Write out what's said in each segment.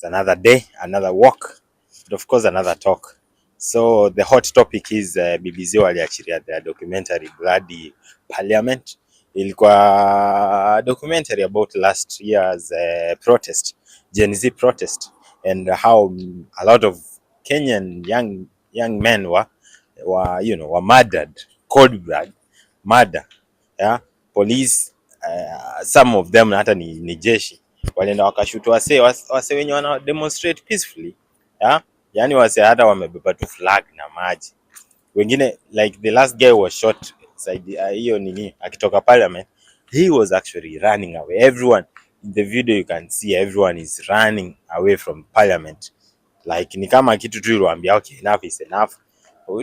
It's another day, another walk, but of course another talk. So the hot topic is BBC waliachilia their documentary Bloody Parliament. Ilikuwa documentary about last year's protest, Gen Z protest, and how a lot of Kenyan young men were murdered, cold blood murder, yeah. Police, some of them hata ni jeshi walienda wakashutu wase wenye wana demonstrate peacefully, yeah. Yani wase hata wamebeba tu flag na maji, wengine like the last guy was shot hiyo nini akitoka parliament. He was actually running away. Everyone in the video, you can see everyone is running away from parliament, like ni kama kitu tu iliwaambia okay, enough is enough,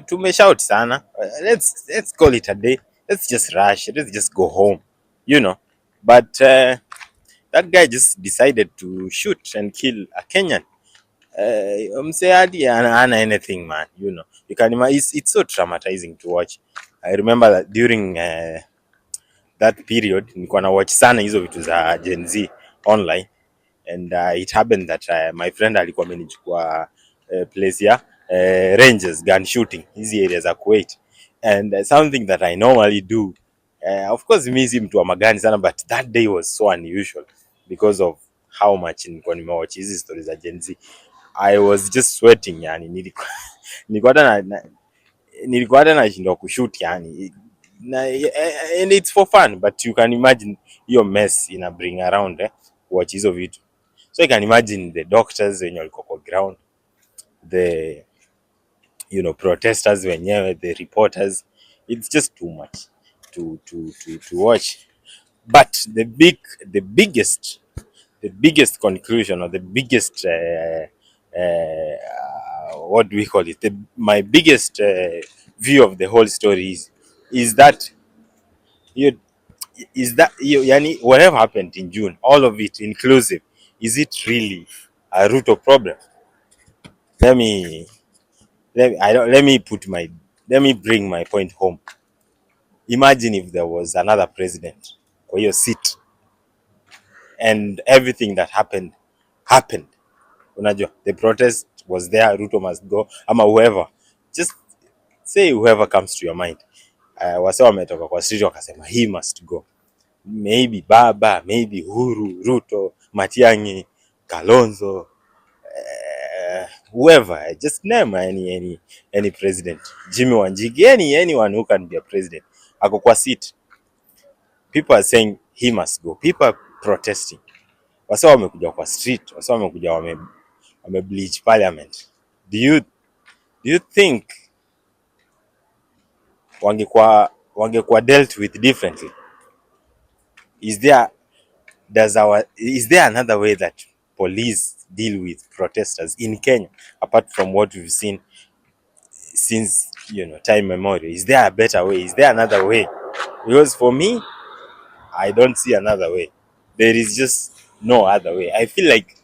tumeshout sana, let's call it a day, let's just rush, let's just go home, you know. But that guy just decided to shoot and kill a Kenyan. Mseadi ana anything, man, you know. You can imagine, it's so traumatizing to watch. I remember that during that period nilikuwa na watch sana hizo vitu za Gen Z online, and it happened that my friend alikuwa amenichukua place ya Rangers gun shooting hizi area za Kuwait, and something that I normally do, of course mimi si mtu wa magani sana, but that day was so unusual because of how much nilikuwa nimewatch hizi stories za Gen Z. I was just sweating, yani nilikuwa hata nashindwa kushoot yani and it's for fun, but you can imagine hiyo mess ina bring around watch hizo vitu. So you can imagine the doctors wenye walikuwa kwa ground, the protesters wenyewe, the reporters. It's just too much to watch. But the biggest conclusion, or the biggest what do we call it, my biggest view of the whole story is that yani whatever happened in June, all of it inclusive, is it really a root of problem? Let me bring my point home. Imagine if there was another president kwa hiyo seat and everything that happened. Unajua, the protest was there, Ruto must go, ama whoever, just say whoever comes to your mind. Wase wametoka kwa street wakasema he must go, maybe Baba, maybe Uhuru, Ruto, Matiang'i, Kalonzo, whoever, just name any president, Jimmy Wanjigi, anyone who can be a president, ako kwa seat. People are saying he must go, people are protesting, wase wamekuja kwa street, wase wamekuja wame bleach parliament. Do you think wangekuwa dealt with differently? Is there another way that police deal with protesters in Kenya apart from what we've seen since time memorial? Is there a better way? Is there another way? Because for me, I don't see another way. There is just no other way. I feel like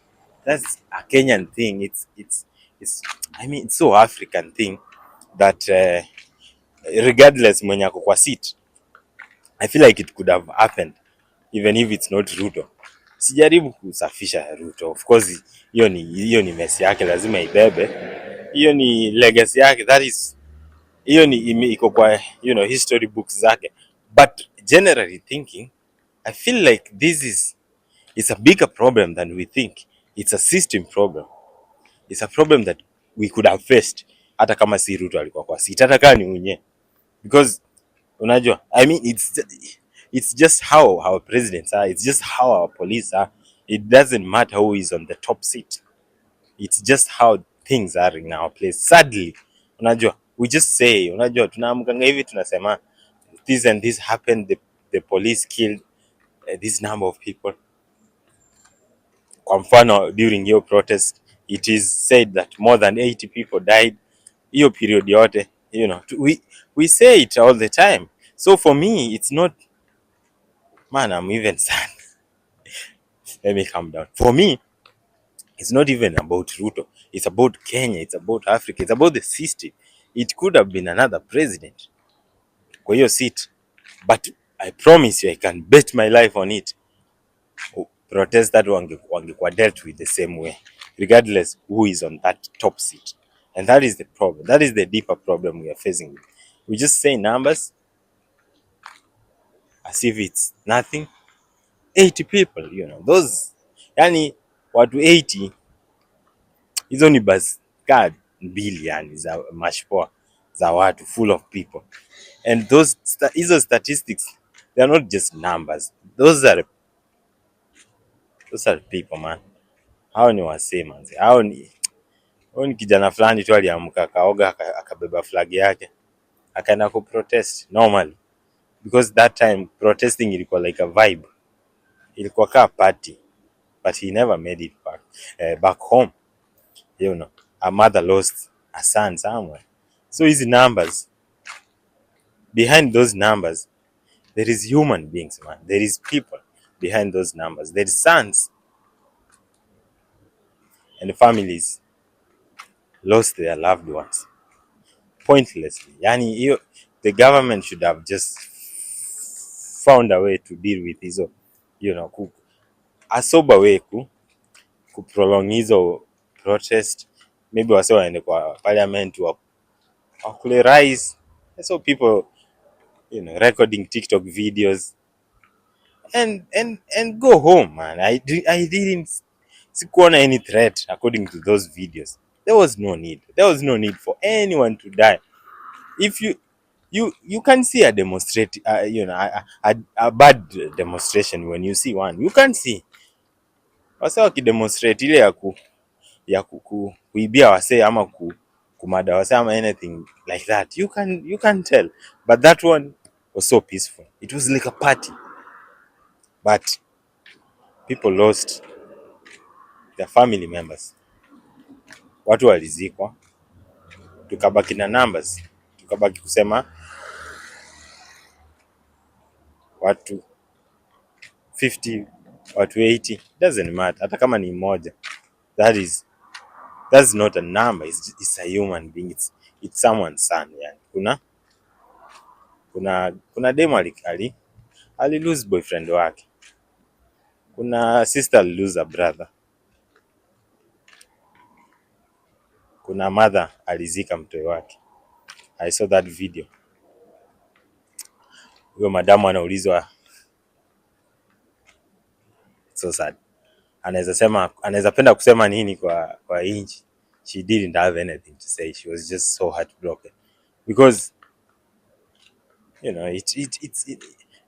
that's a Kenyan thing. It's I mean, it's so African thing that regardless mwenye ako kwa seat, I feel like it could have happened even if it's not Ruto. Sijaribu kusafisha Ruto, of course hiyo ni mess yake, lazima ibebe, hiyo ni legacy yake, that is, hiyo ni iko kwa history books zake. But generally thinking, I feel like it's a bigger problem than we think. It's a system problem. It's a problem that we could have faced hata kama si Ruto alikuwa kwa seat, hata kama ni mwenye, because unajua, I mean, it's just how our presidents are, it's just how our police are. It doesn't matter who is on the top seat, it's just how things are in our place. Sadly, unajua, we just say, unajua, tunaamkanga hivi tunasema this and this happened, the police killed this number of people. Kwa mfano, during your protest it is said that more than 80 people died. Hiyo period yote, we say it all the time. So for me, it's not, man, I'm even sad. Let me calm down. For me, it's not even about Ruto. It's about Kenya. It's about Africa. It's about the system. It could have been another president kwa hiyo seat, but I promise you, I can bet my life on it, protest that wangekuwa dealt with the same way. regardless who is on that top seat. And that is the problem. That is the deeper problem we are facing. We just say numbers as if it's nothing. 80 people, those, yani watu 80, hizo ni basi ka mbili, yani za mashpoa za watu, full of people. And hizo statistics, they are not just numbers. Those are people, man. Hao ni wasee manze. Hao ni kijana fulani tu aliamka akaoga akabeba flag yake akaenda ku protest normally, because that time protesting ilikuwa like a vibe, ilikuwa kaa party, but he never made it back home. A mother lost a son somewhere. So hizi numbers, behind those numbers there is human beings, man. There is people behind those numbers. There is sons and families lost their loved ones pointlessly. Yani hiyo, the government should have just found a way to deal with hizo, a sober way ku prolong hizo protest. Maybe wase waende kwa parliament wakule rise. I saw people, recording TikTok videos and go home, man. I didn't sikuona any threat according to those videos. There was no need. There was no need for anyone to die. If you can see a demonstrate, a bad demonstration when you see one. You can see wase wakidemonstrate ile kuibia wase ama kumada wase ama anything like that. You can tell, but that one was so peaceful. It was like a party, but people lost their family members. Watu walizikwa, tukabaki na numbers, tukabaki kusema watu 50, watu 80, doesn't matter. Hata kama ni moja, that's not a number. It's a human being. It's someone's son. Yani kuna demo ali lose boyfriend wake, kuna sister ali lose a brother, kuna mother alizika mtoto wake. I saw that video. Huyo madamu anaulizwa, so sad. Anaweza penda kusema nini kwa inchi. She didn't have anything to say. She was just so heartbroken because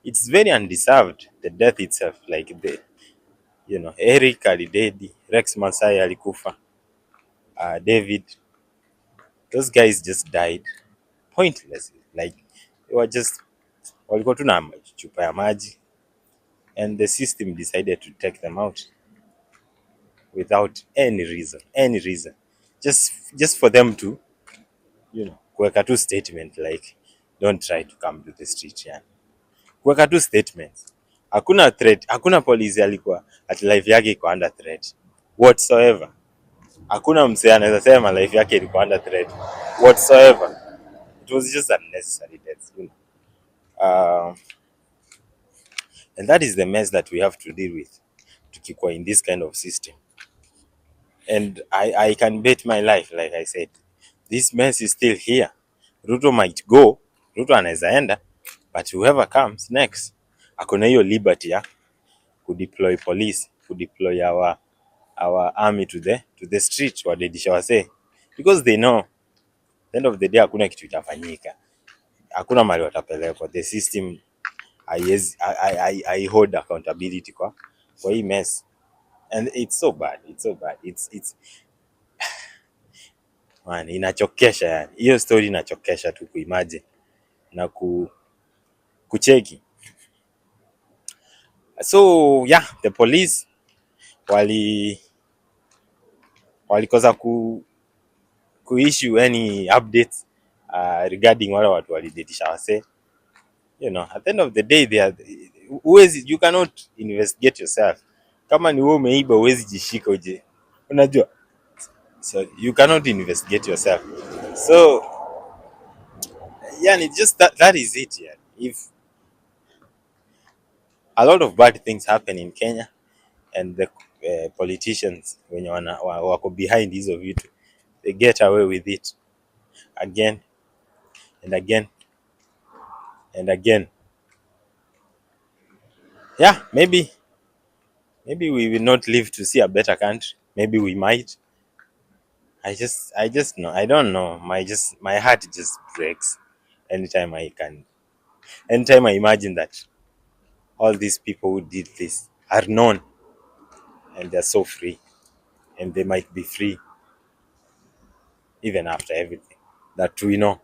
it's very undeserved, the death itself. Like Eric alidedi, Rex Masai alikufa, David, those guys just died pointlessly. Like they were just, walikuwa tu na chupa ya maji and the system decided to take them out without any reason, just for them to kuweka tu statement like don't try to come to the street. Yani kuweka tu statements, hakuna threat, hakuna police alikuwa at life yake iko under threat whatsoever. Hakuna msee anaweza sema life yake ilikuwa under threat whatsoever. It was just unnecessary deaths. And that is the mess that we have to deal with tukikuwa in this kind of system. And I can bet my life, like I said, this mess is still here. Ruto might go, Ruto anaweza enda, but whoever comes next akona hiyo liberty ya kudeploy police, kudeploy our army to the street, wadedisha wase, because they know the end of the day hakuna kitu itafanyika, hakuna mali watapelekwa. The system I hold accountability kwa hii mess, and it's so bad. It's man, inachokesha yani. Hiyo story inachokesha tu kuimagine na kucheki. So yeah, the police walikosa issue any updates regarding wale watu walidetisha wase. At the end of the day you cannot investigate yourself. Kama ni wewe umeiba huwezi jishika uje, unajua, so you cannot investigate yourself. So yani just that is it. Yani if a lot of bad things happen in Kenya and politicians wenye wako behind hizo vitu, they get away with it again and again and again. Yeah, maybe we will not live to see a better country. Maybe we might. I just know. I don't know. My heart just breaks anytime I can. Anytime I imagine that all these people who did this are known and they're so free, and they might be free even after everything that we know.